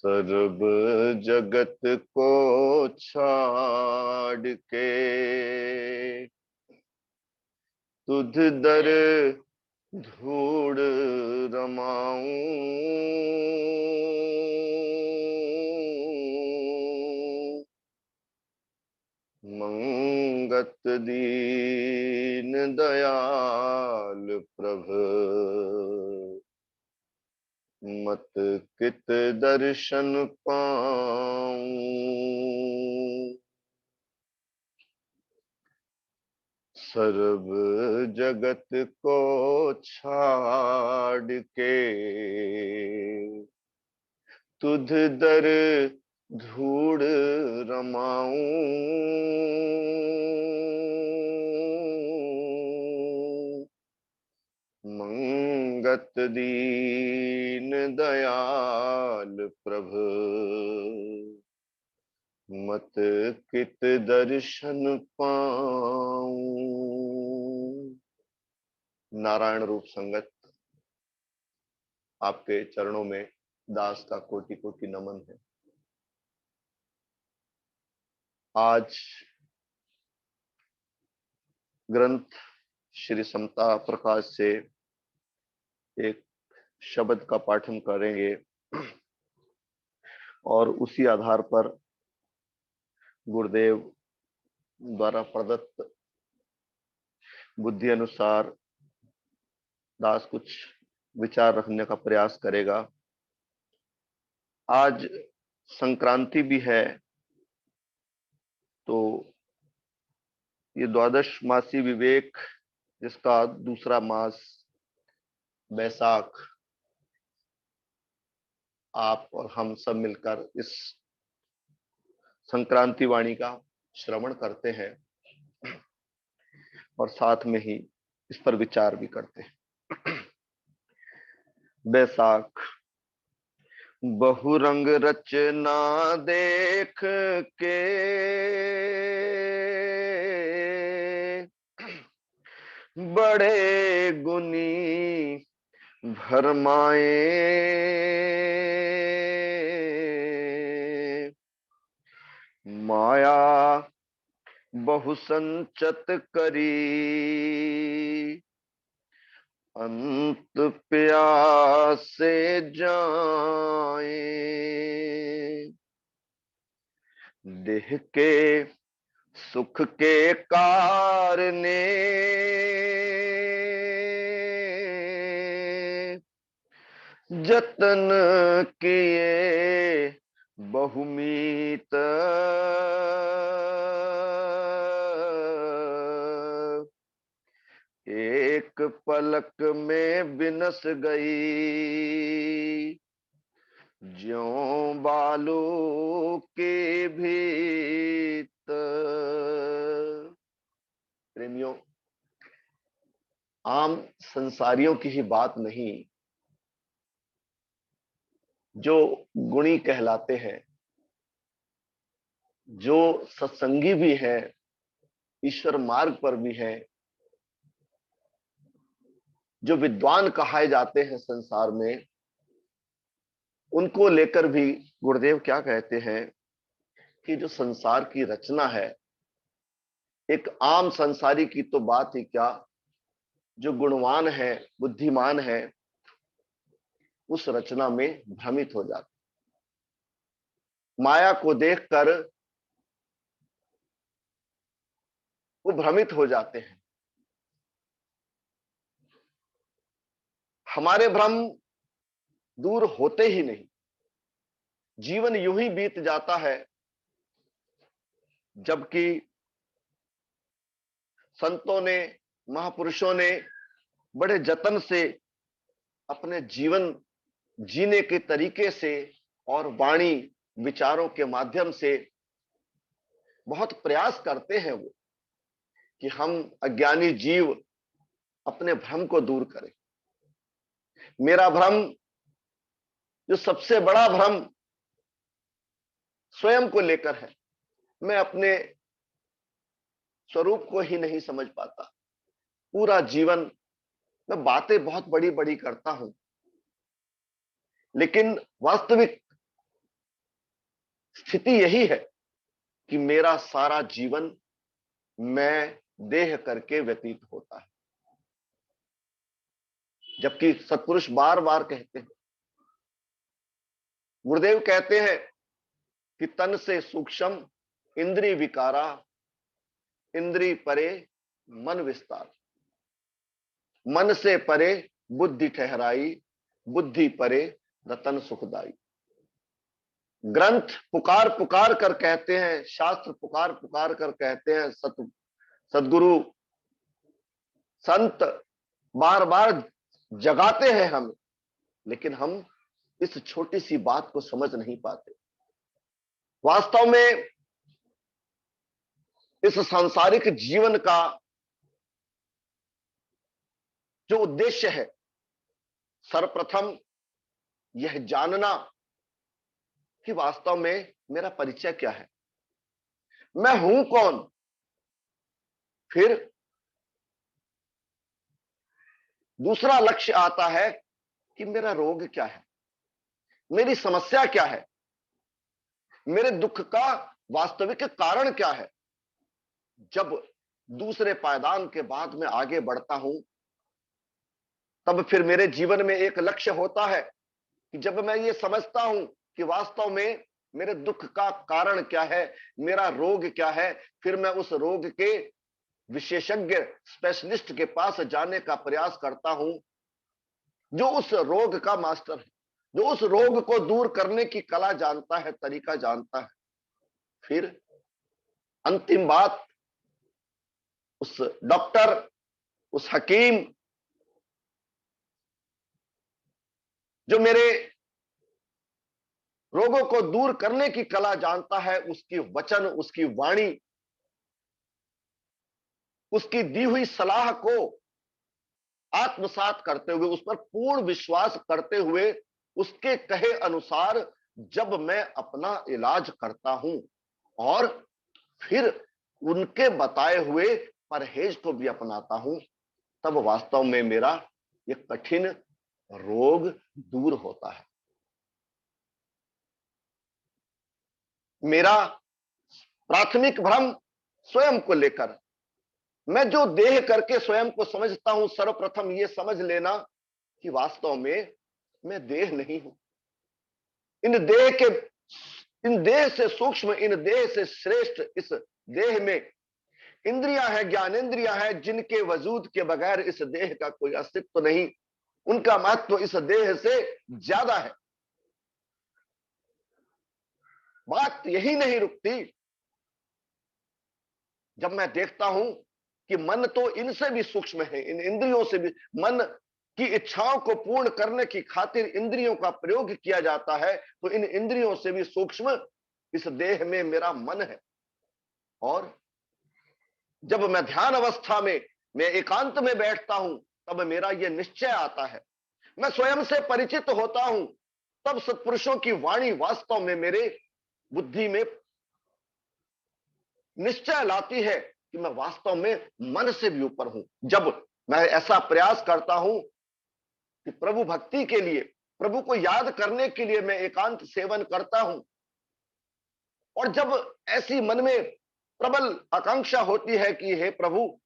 SERB जगत को छाड़ के तुध दर धूड़ रमाऊं। मंगत दीन दयाल प्रभ मत कित दर्शन पाऊं। सर्व जगत को छाड़ के तुध दर धूड़ रमाऊं। मंगत दीन दयाल प्रभ मत कित दर्शन पाऊं। नारायण रूप संगत, आपके चरणों में दास का कोटि कोटि नमन है। आज ग्रंथ श्री समता प्रकाश से एक शब्द का पाठन करेंगे और उसी आधार पर गुरुदेव द्वारा प्रदत्त बुद्धि अनुसार दास कुछ विचार रखने का प्रयास करेगा। आज संक्रांति भी है, तो ये द्वादश मासी विवेक, जिसका दूसरा मास बैसाख, आप और हम सब मिलकर इस संक्रांति वाणी का श्रवण करते हैं और साथ में ही इस पर विचार भी करते हैं। बैसाख बहुरंग रचना देख के बड़े गुनी भरमाए। माया बहु संचत करी अंत प्यासे जाए। देह के सुख के कारणे जतन किए बहुमीत। एक पलक में बिनस गई ज्यों बालू के भीत। प्रेमियों, आम संसारियों की ही बात नहीं, जो गुणी कहलाते हैं, जो सत्संगी भी है, ईश्वर मार्ग पर भी है, जो विद्वान कहाए जाते हैं संसार में, उनको लेकर भी गुरुदेव क्या कहते हैं कि जो संसार की रचना है, एक आम संसारी की तो बात ही क्या, जो गुणवान है, बुद्धिमान है, उस रचना में भ्रमित हो जाते, माया को देखकर वो भ्रमित हो जाते हैं। हमारे भ्रम दूर होते ही नहीं, जीवन यूं ही बीत जाता है। जबकि संतों ने, महापुरुषों ने बड़े जतन से अपने जीवन जीने के तरीके से और वाणी विचारों के माध्यम से बहुत प्रयास करते हैं वो, कि हम अज्ञानी जीव अपने भ्रम को दूर करें। मेरा भ्रम, जो सबसे बड़ा भ्रम स्वयं को लेकर है, मैं अपने स्वरूप को ही नहीं समझ पाता। पूरा जीवन मैं बातें बहुत बड़ी बड़ी करता हूं, लेकिन वास्तविक स्थिति यही है कि मेरा सारा जीवन मैं देह करके व्यतीत होता है। जबकि सत्पुरुष बार बार कहते हैं, गुरुदेव कहते हैं कि तन से सूक्ष्म इंद्रिय विकारा, इंद्रिय परे मन विस्तार, मन से परे बुद्धि ठहराई, बुद्धि परे रतन सुखदाई। ग्रंथ पुकार पुकार कर कहते हैं, शास्त्र पुकार पुकार कर कहते हैं, सदगुरु संत बार बार जगाते हैं हमें, लेकिन हम इस छोटी सी बात को समझ नहीं पाते। वास्तव में इस सांसारिक जीवन का जो उद्देश्य है, सर्वप्रथम यह जानना कि वास्तव में मेरा परिचय क्या है, मैं हूं कौन। फिर दूसरा लक्ष्य आता है कि मेरा रोग क्या है, मेरी समस्या क्या है, मेरे दुख का वास्तविक कारण क्या है। जब दूसरे पायदान के बाद में आगे बढ़ता हूं, तब फिर मेरे जीवन में एक लक्ष्य होता है कि जब मैं ये समझता हूं कि वास्तव में मेरे दुख का कारण क्या है, मेरा रोग क्या है, फिर मैं उस रोग के विशेषज्ञ स्पेशलिस्ट के पास जाने का प्रयास करता हूं, जो उस रोग का मास्टर है, जो उस रोग को दूर करने की कला जानता है, तरीका जानता है। फिर अंतिम बात, उस डॉक्टर, उस हकीम जो मेरे रोगों को दूर करने की कला जानता है, उसकी वचन, उसकी वाणी, उसकी दी हुई सलाह को आत्मसात करते हुए, उस पर पूर्ण विश्वास करते हुए, उसके कहे अनुसार जब मैं अपना इलाज करता हूं और फिर उनके बताए हुए परहेज को भी अपनाता हूं, तब वास्तव में मेरा ये कठिन रोग दूर होता है। मेरा प्राथमिक भ्रम स्वयं को लेकर, मैं जो देह करके स्वयं को समझता हूं, सर्वप्रथम यह समझ लेना कि वास्तव में मैं देह नहीं हूं। इन देह से सूक्ष्म, इन देह से श्रेष्ठ इस देह में इंद्रियां हैं, ज्ञानेंद्रियां हैं, जिनके वजूद के बगैर इस देह का कोई अस्तित्व नहीं। उनका महत्व इस देह से ज्यादा है। बात यही नहीं रुकती। जब मैं देखता हूं कि मन तो इनसे भी सूक्ष्म है, इन इंद्रियों से भी, मन की इच्छाओं को पूर्ण करने की खातिर इंद्रियों का प्रयोग किया जाता है, तो इन इंद्रियों से भी सूक्ष्म इस देह में मेरा मन है। और जब मैं ध्यान अवस्था में, मैं एकांत में बैठता हूं, तब मेरा यह निश्चय आता है, मैं स्वयं से परिचित होता हूं, तब सत्पुरुषों की वाणी वास्तव में मेरे बुद्धि में निश्चय लाती है कि मैं वास्तव में मन से भी ऊपर हूं। जब मैं ऐसा प्रयास करता हूं कि प्रभु भक्ति के लिए, प्रभु को याद करने के लिए मैं एकांत सेवन करता हूं, और जब ऐसी मन में प्रबल आकांक्षा होती है कि हे प्रभु,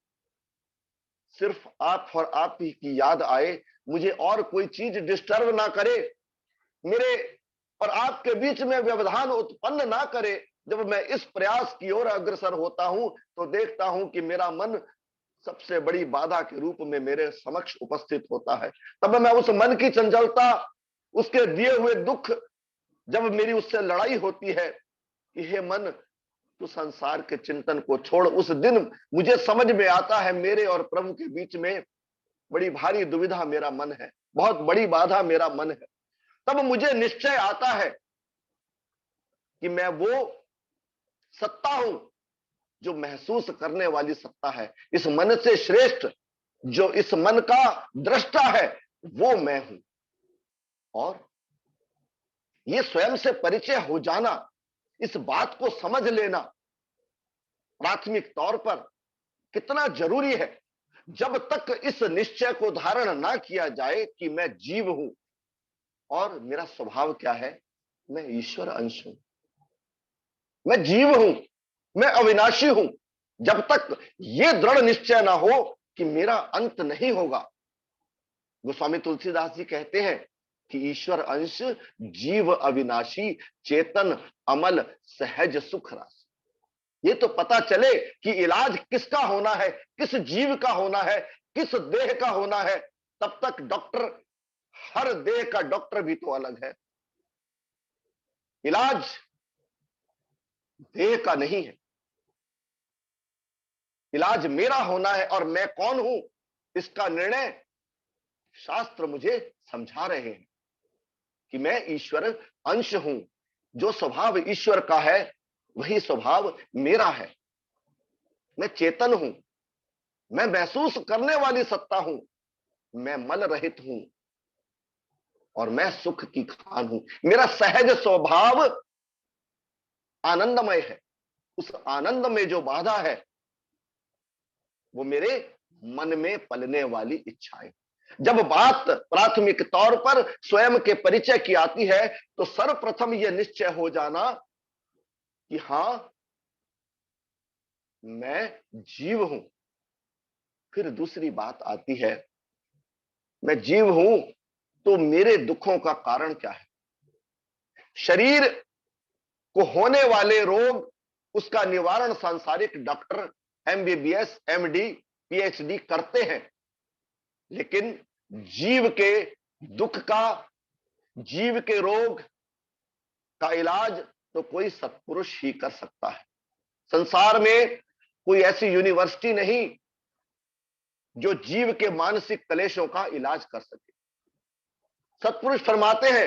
सिर्फ आप और आप ही की याद आए, मुझे और कोई चीज डिस्टर्ब ना करे, मेरे और आपके बीच में व्यवधान उत्पन्न ना करे, जब मैं इस प्रयास की ओर अग्रसर होता हूं, तो देखता हूं कि मेरा मन सबसे बड़ी बाधा के रूप में मेरे समक्ष उपस्थित होता है। तब मैं उस मन की चंचलता, उसके दिए हुए दुख, जब मेरी उससे लड़ाई होती है कि हे मन, तू संसार के चिंतन को छोड़, उस दिन मुझे समझ में आता है मेरे और प्रभु के बीच में बड़ी भारी दुविधा मेरा मन है, बहुत बड़ी बाधा मेरा मन है। तब मुझे निश्चय आता है कि मैं वो सत्ता हूं जो महसूस करने वाली सत्ता है। इस मन से श्रेष्ठ जो इस मन का दृष्टा है, वो मैं हूं। और ये स्वयं से परिचय हो जाना, इस बात को समझ लेना प्राथमिक तौर पर कितना जरूरी है। जब तक इस निश्चय को धारण ना किया जाए कि मैं जीव हूं और मेरा स्वभाव क्या है, मैं ईश्वर अंश हूं, मैं जीव हूं, मैं अविनाशी हूं, जब तक यह दृढ़ निश्चय ना हो कि मेरा अंत नहीं होगा। गोस्वामी तुलसीदास जी कहते हैं कि ईश्वर अंश, जीव अविनाशी, चेतन अमल, सहज सुख राशि। ये तो पता चले कि इलाज किसका होना है, किस जीव का होना है, किस देह का होना है, तब तक डॉक्टर, हर देह का डॉक्टर भी तो अलग है। इलाज देह का नहीं है, इलाज मेरा होना है। और मैं कौन हूं, इसका निर्णय शास्त्र मुझे समझा रहे हैं कि मैं ईश्वर अंश हूं। जो स्वभाव ईश्वर का है वही स्वभाव मेरा है। मैं चेतन हूं, मैं महसूस करने वाली सत्ता हूं, मैं मल रहित हूं और मैं सुख की खान हूं। मेरा सहज स्वभाव आनंदमय है। उस आनंद में जो बाधा है वो मेरे मन में पलने वाली इच्छाएं। जब बात प्राथमिक तौर पर स्वयं के परिचय की आती है तो सर्वप्रथम यह निश्चय हो जाना कि हां, मैं जीव हूं। फिर दूसरी बात आती है, मैं जीव हूं तो मेरे दुखों का कारण क्या है। शरीर को होने वाले रोग, उसका निवारण सांसारिक डॉक्टर एमबीबीएस, एमडी, पीएचडी करते हैं, लेकिन जीव के दुख का, जीव के रोग का इलाज तो कोई सत्पुरुष ही कर सकता है। संसार में कोई ऐसी यूनिवर्सिटी नहीं जो जीव के मानसिक क्लेशों का इलाज कर सके। सत्पुरुष फरमाते हैं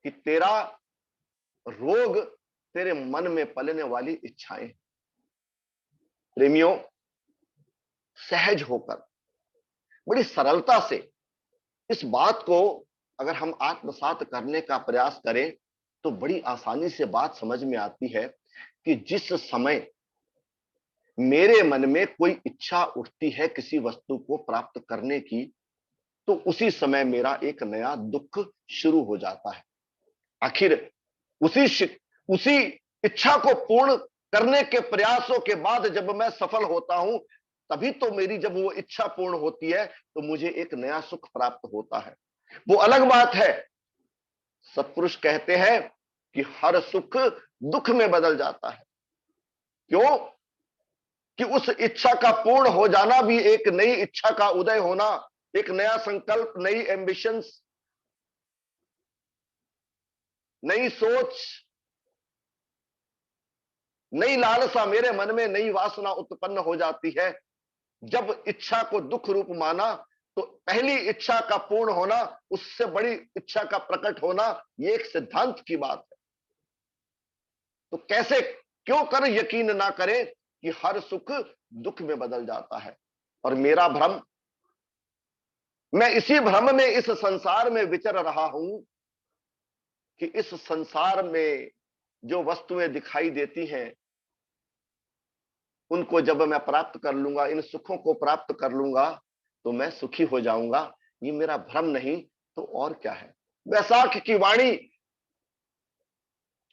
कि तेरा रोग तेरे मन में पलने वाली इच्छाएं। प्रेमियों, सहज होकर, बड़ी सरलता से इस बात को अगर हम आत्मसात करने का प्रयास करें तो बड़ी आसानी से बात समझ में आती है कि जिस समय मेरे मन में कोई इच्छा उठती है किसी वस्तु को प्राप्त करने की, तो उसी समय मेरा एक नया दुख शुरू हो जाता है। आखिर उसी इच्छा को पूर्ण करने के प्रयासों के बाद जब मैं सफल होता हूं, तभी तो मेरी जब वो इच्छा पूर्ण होती है तो मुझे एक नया सुख प्राप्त होता है। वो अलग बात है। सत्पुरुष कहते हैं कि हर सुख दुख में बदल जाता है। क्यों? कि उस इच्छा का पूर्ण हो जाना भी एक नई इच्छा का उदय होना, एक नया संकल्प, नई एम्बिशंस, नई सोच, नई लालसा, मेरे मन में नई वासना उत्पन्न हो जाती है। जब इच्छा को दुख रूप माना तो पहली इच्छा का पूर्ण होना, उससे बड़ी इच्छा का प्रकट होना, यह एक सिद्धांत की बात है। तो कैसे, क्यों कर यकीन ना करें कि हर सुख दुख में बदल जाता है। और मेरा भ्रम, मैं इसी भ्रम में इस संसार में विचर रहा हूं कि इस संसार में जो वस्तुएं दिखाई देती हैं उनको जब मैं प्राप्त कर लूंगा, इन सुखों को प्राप्त कर लूंगा तो मैं सुखी हो जाऊंगा। ये मेरा भ्रम नहीं तो और क्या है। वैशाख की वाणी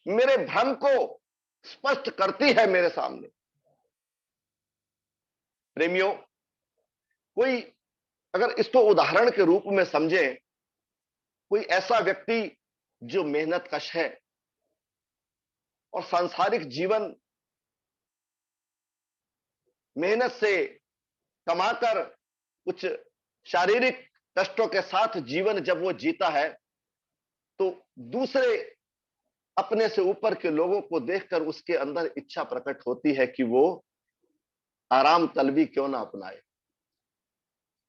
मेरे भ्रम को स्पष्ट करती है मेरे सामने। प्रेमियों, कोई अगर इसको उदाहरण के रूप में समझे, कोई ऐसा व्यक्ति जो मेहनत कश है और सांसारिक जीवन मेहनत से कमाकर कुछ शारीरिक कष्टों के साथ जीवन जब वो जीता है तो दूसरे अपने से ऊपर के लोगों को देखकर उसके अंदर इच्छा प्रकट होती है कि वो आराम तलबी क्यों ना अपनाए।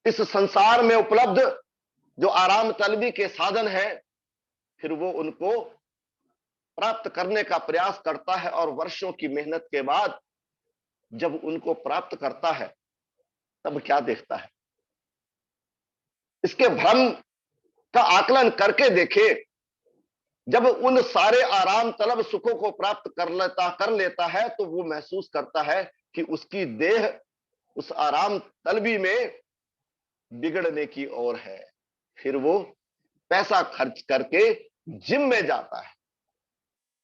इस संसार में उपलब्ध जो आराम तलबी के साधन है, फिर वो उनको प्राप्त करने का प्रयास करता है और वर्षों की मेहनत के बाद जब उनको प्राप्त करता है तब क्या देखता है। इसके भ्रम का आकलन करके देखे। जब उन सारे आराम तलब सुखों को प्राप्त कर लेता है तो वो महसूस करता है कि उसकी देह उस आराम तलबी में बिगड़ने की ओर है। फिर वो पैसा खर्च करके जिम में जाता है,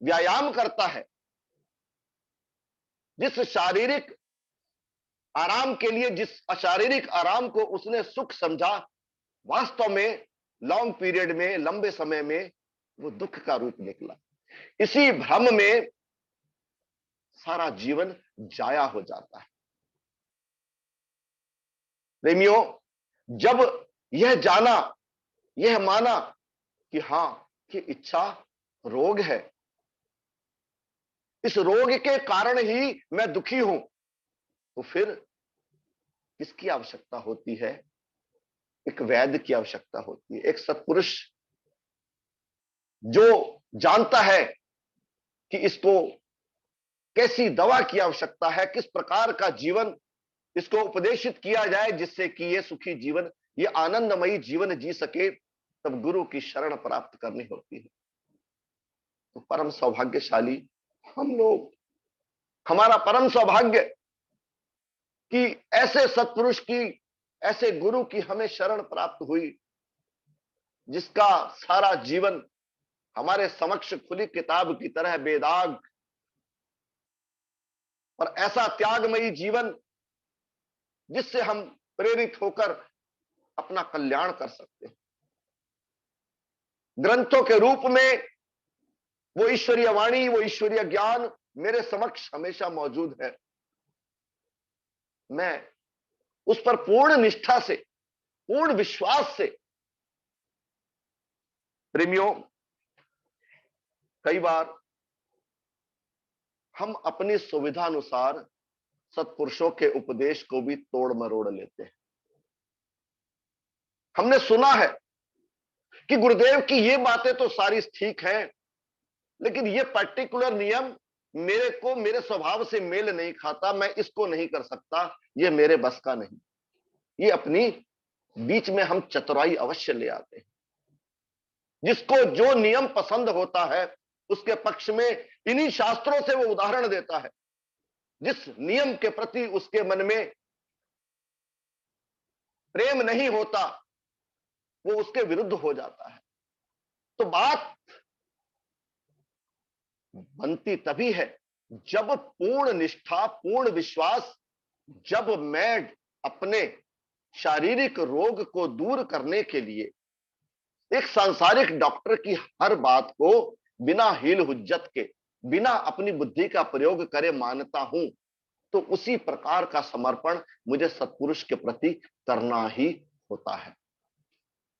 व्यायाम करता है, जिस शारीरिक आराम के लिए, जिस अशारीरिक आराम को उसने सुख समझा, वास्तव में लॉन्ग पीरियड में, लंबे समय में वो दुख का रूप निकला। इसी भ्रम में सारा जीवन जाया हो जाता है। प्रेमियों, जब यह जाना, यह माना कि हां, कि इच्छा रोग है, इस रोग के कारण ही मैं दुखी हूं, तो फिर किसकी आवश्यकता होती है? एक वैद्य की आवश्यकता होती है, एक सत्पुरुष जो जानता है कि इसको कैसी दवा की आवश्यकता है, किस प्रकार का जीवन इसको उपदेशित किया जाए जिससे कि ये सुखी जीवन, ये आनंदमयी जीवन जी सके, तब गुरु की शरण प्राप्त करनी होती है। तो परम सौभाग्यशाली हम लोग, हमारा परम सौभाग्य कि ऐसे सत्पुरुष की, ऐसे गुरु की हमें शरण प्राप्त हुई, जिसका सारा जीवन हमारे समक्ष खुली किताब की तरह बेदाग, और ऐसा त्यागमयी जीवन जिससे हम प्रेरित होकर अपना कल्याण कर सकते हैं। ग्रंथों के रूप में वो ईश्वरीय वाणी, वो ईश्वरीय ज्ञान मेरे समक्ष हमेशा मौजूद है। मैं उस पर पूर्ण निष्ठा से, पूर्ण विश्वास से, प्रेमियों, कई बार हम अपनी सुविधानुसार सत्पुरुषों के उपदेश को भी तोड़ मरोड़ लेते हैं। हमने सुना है कि गुरुदेव की ये बातें तो सारी ठीक हैं, लेकिन ये पर्टिकुलर नियम मेरे को, मेरे स्वभाव से मेल नहीं खाता, मैं इसको नहीं कर सकता, ये मेरे बस का नहीं। ये अपनी बीच में हम चतुराई अवश्य ले आते हैं। जिसको जो नियम पसंद होता है उसके पक्ष में इन्हीं शास्त्रों से वो उदाहरण देता है। जिस नियम के प्रति उसके मन में प्रेम नहीं होता, वो उसके विरुद्ध हो जाता है। तो बात बनती तभी है जब पूर्ण निष्ठा, पूर्ण विश्वास, जब मैं अपने शारीरिक रोग को दूर करने के लिए एक सांसारिक डॉक्टर की हर बात को बिना हील हुज्जत के, बिना अपनी बुद्धि का प्रयोग करे मानता हूं, तो उसी प्रकार का समर्पण मुझे सत्पुरुष के प्रति करना ही होता है।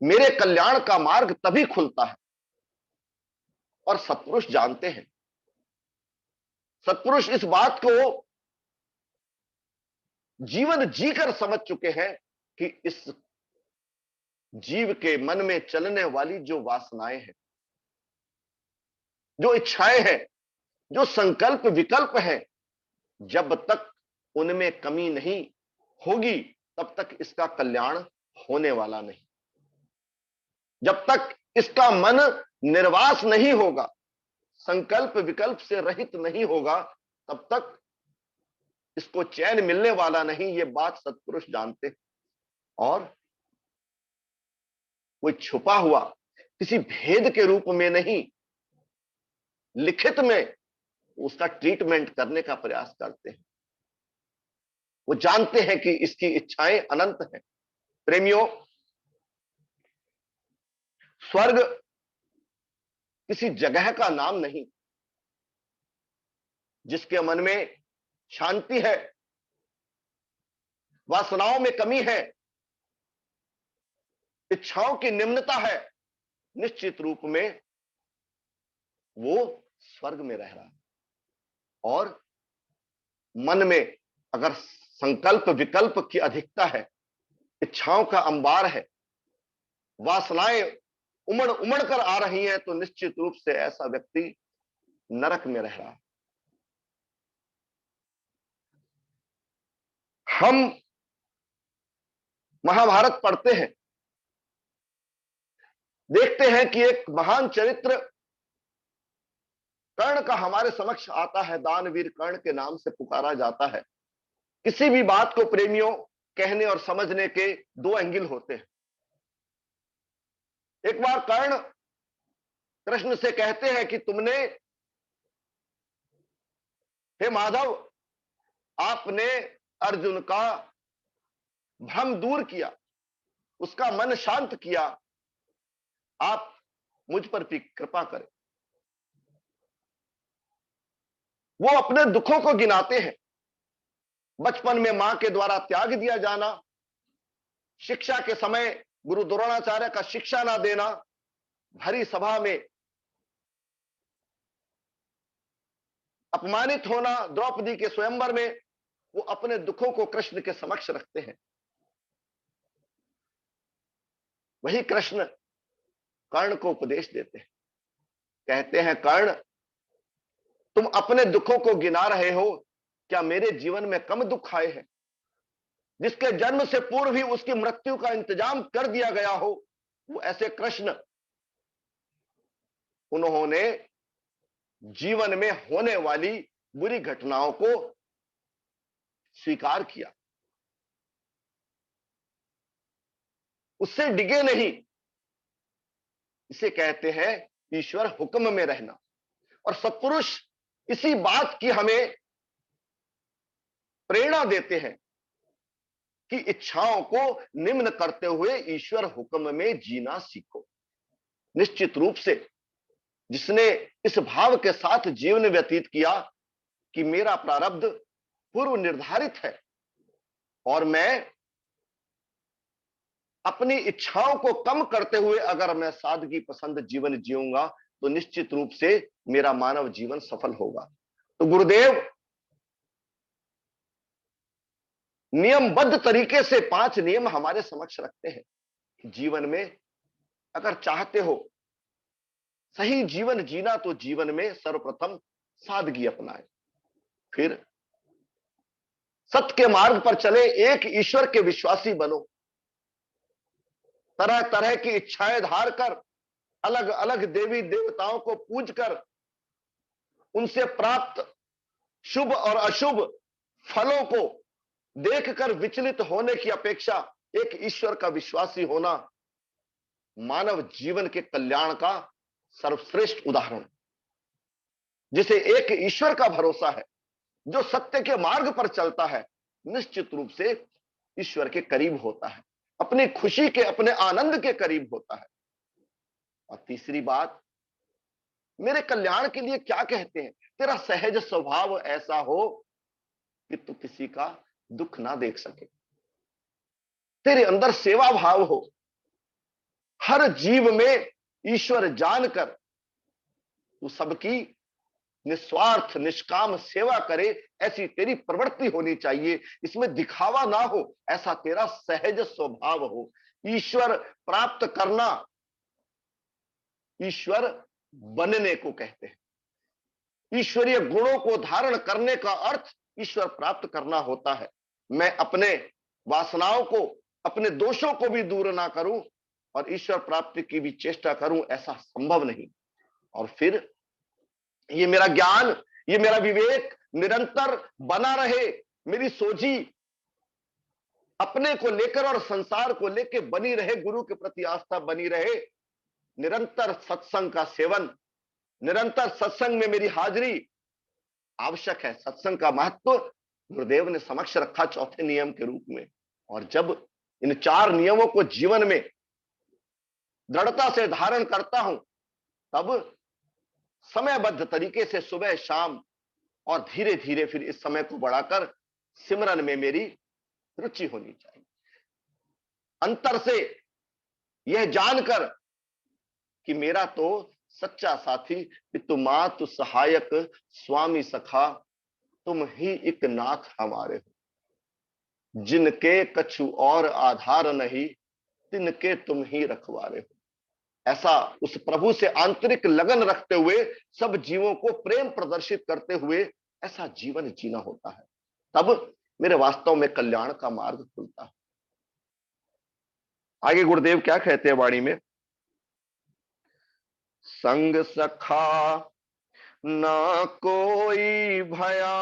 मेरे कल्याण का मार्ग तभी खुलता है। और सत्पुरुष जानते हैं, सत्पुरुष इस बात को जीवन जीकर समझ चुके हैं कि इस जीव के मन में चलने वाली जो वासनाएं हैं, जो इच्छाएं हैं, जो संकल्प विकल्प हैं, जब तक उनमें कमी नहीं होगी तब तक इसका कल्याण होने वाला नहीं। जब तक इसका मन निर्वास नहीं होगा, संकल्प विकल्प से रहित नहीं होगा, तब तक इसको चैन मिलने वाला नहीं। ये बात सत्पुरुष जानते हैं। और कोई छुपा हुआ किसी भेद के रूप में नहीं, लिखित में उसका ट्रीटमेंट करने का प्रयास करते हैं। वो जानते हैं कि इसकी इच्छाएं अनंत हैं। प्रेमियों, स्वर्ग किसी जगह का नाम नहीं। जिसके मन में शांति है, वासनाओं में कमी है, इच्छाओं की निम्नता है, निश्चित रूप में वो स्वर्ग में रह रहा है। और मन में अगर संकल्प विकल्प की अधिकता है, इच्छाओं का अंबार है, वासनाएं उमड़ उमड़ कर आ रही हैं, तो निश्चित रूप से ऐसा व्यक्ति नरक में रह रहा है। हम महाभारत पढ़ते हैं, देखते हैं कि एक महान चरित्र कर्ण का हमारे समक्ष आता है। दानवीर कर्ण के नाम से पुकारा जाता है। किसी भी बात को प्रेमियों कहने और समझने के दो एंगल होते हैं। एक बार कर्ण कृष्ण से कहते हैं कि तुमने हे माधव, आपने अर्जुन का भ्रम दूर किया, उसका मन शांत किया, आप मुझ पर भी कृपा करें। वो अपने दुखों को गिनाते हैं। बचपन में मां के द्वारा त्याग दिया जाना, शिक्षा के समय गुरु द्रोणाचार्य का शिक्षा ना देना, भरी सभा में अपमानित होना, द्रौपदी के स्वयंवर में, वो अपने दुखों को कृष्ण के समक्ष रखते हैं। वही कृष्ण कर्ण को उपदेश देते हैं, कहते हैं, कर्ण, तुम अपने दुखों को गिना रहे हो, क्या मेरे जीवन में कम दुख आए हैं? जिसके जन्म से पूर्व ही उसकी मृत्यु का इंतजाम कर दिया गया हो, वो ऐसे कृष्ण, उन्होंने जीवन में होने वाली बुरी घटनाओं को स्वीकार किया, उससे डिगे नहीं। इसे कहते हैं ईश्वर हुक्म में रहना। और सत्पुरुष इसी बात की हमें प्रेरणा देते हैं कि इच्छाओं को निम्न करते हुए ईश्वर हुक्म में जीना सीखो। निश्चित रूप से जिसने इस भाव के साथ जीवन व्यतीत किया कि मेरा प्रारब्ध पूर्व निर्धारित है और मैं अपनी इच्छाओं को कम करते हुए अगर मैं सादगी पसंद जीवन जीऊंगा तो निश्चित रूप से मेरा मानव जीवन सफल होगा। तो गुरुदेव नियमबद्ध तरीके से 5 नियम हमारे समक्ष रखते हैं। जीवन में अगर चाहते हो सही जीवन जीना तो जीवन में सर्वप्रथम सादगी अपनाए, फिर सत्य के मार्ग पर चले, एक ईश्वर के विश्वासी बनो, तरह तरह की इच्छाएं धार कर, अलग अलग देवी देवताओं को पूज कर, उनसे प्राप्त शुभ और अशुभ फलों को देखकर विचलित होने की अपेक्षा एक ईश्वर का विश्वासी होना मानव जीवन के कल्याण का सर्वश्रेष्ठ उदाहरण। जिसे एक ईश्वर का भरोसा है, जो सत्य के मार्ग पर चलता है, निश्चित रूप से ईश्वर के करीब होता है, अपनी खुशी के, अपने आनंद के करीब होता है। और तीसरी बात, मेरे कल्याण के लिए क्या कहते हैं, तेरा सहज स्वभाव ऐसा हो कि तू किसी का दुख ना देख सके, तेरे अंदर सेवा भाव हो, हर जीव में ईश्वर जानकर तू सबकी निस्वार्थ निष्काम सेवा करे, ऐसी तेरी प्रवृत्ति होनी चाहिए। इसमें दिखावा ना हो, ऐसा तेरा सहज स्वभाव हो। ईश्वर प्राप्त करना ईश्वर बनने को कहते हैं। ईश्वरीय गुणों को धारण करने का अर्थ ईश्वर प्राप्त करना होता है। मैं अपने वासनाओं को, अपने दोषों को भी दूर ना करूं और ईश्वर प्राप्ति की भी चेष्टा करूं, ऐसा संभव नहीं। और फिर ये मेरा ज्ञान, ये मेरा विवेक निरंतर बना रहे, मेरी सोची अपने को लेकर और संसार को लेकर बनी रहे, गुरु के प्रति आस्था बनी रहे, निरंतर सत्संग का सेवन, निरंतर सत्संग में मेरी हाजिरी आवश्यक है। सत्संग का महत्व गुरुदेव ने समक्ष रखा चौथे नियम के रूप में। और जब इन 4 नियमों को जीवन में दृढ़ता से धारण करता हूं, तब समयबद्ध तरीके से सुबह शाम और धीरे धीरे फिर इस समय को बढ़ाकर सिमरन में मेरी रुचि होनी चाहिए। अंतर से यह जानकर कि मेरा तो सच्चा साथी पितु मातु सहायक स्वामी सखा तुम ही एक नाथ हमारे हो, जिनके कछु और आधार नहीं तिनके तुम ही रखवारे हो। ऐसा उस प्रभु से आंतरिक लगन रखते हुए, सब जीवों को प्रेम प्रदर्शित करते हुए ऐसा जीवन जीना होता है, तब मेरे वास्तव में कल्याण का मार्ग खुलता है। आगे गुरुदेव क्या कहते हैं वाणी में, संग सखा ना कोई भया,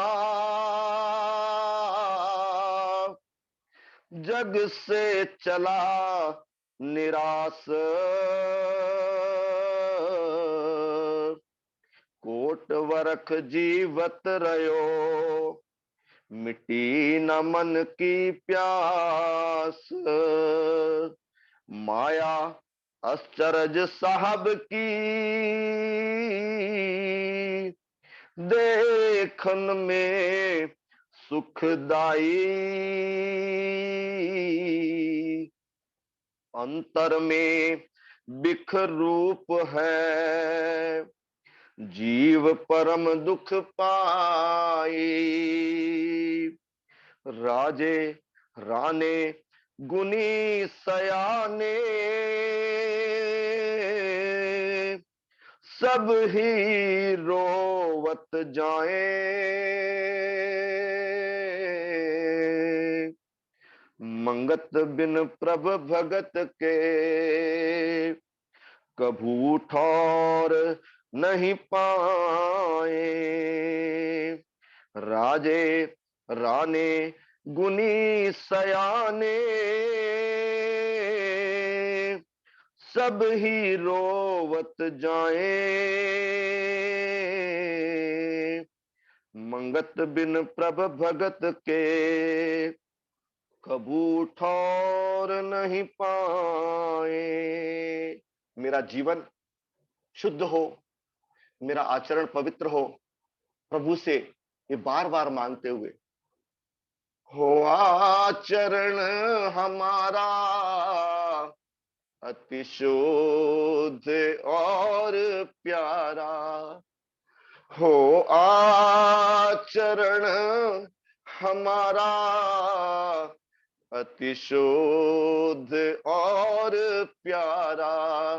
जग से चला निराश, कोट वरख जीवत रहो, मिटी न मन की प्यास। माया अचरज साहब की, देखन में सुखदाई। अंतर में बिख रूप है, जीव परम दुख पाई। राजे राने गुनी सयाने, सब ही रोवत जाए। मंगत बिन प्रभ भगत के, कभू ठौर नहीं पाए। राजे राने गुनी सयाने, सब ही रोवत जाए। मंगत बिन प्रभ भगत के, कबू ठौर नहीं पाए। मेरा जीवन शुद्ध हो, मेरा आचरण पवित्र हो, प्रभु से ये बार बार मांगते हुए। हो आचरण हमारा अति शुद्ध और प्यारा, हो आचरण हमारा अति शुद्ध और प्यारा।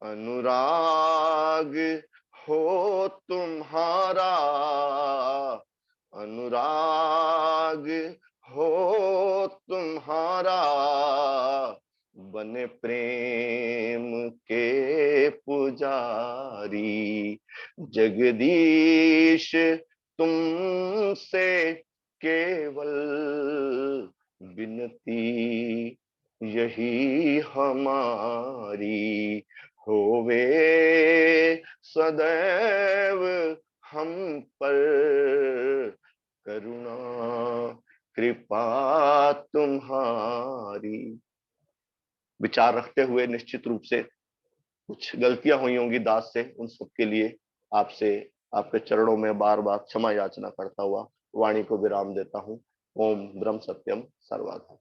अनुराग हो तुम्हारा, अनुराग हो तुम्हारा। बने प्रेम के पुजारी, जगदीश तुमसे केवल विनती यही हमारी। होवे सदैव हम पर करुणा कृपा तुम्हारी। विचार रखते हुए निश्चित रूप से कुछ गलतियां हुई होंगी दास से, उन सब के लिए आपसे आपके चरणों में बार बार क्षमा याचना करता हुआ वाणी को विराम देता हूं। ओम ब्रह्म सत्यम सर्वदा।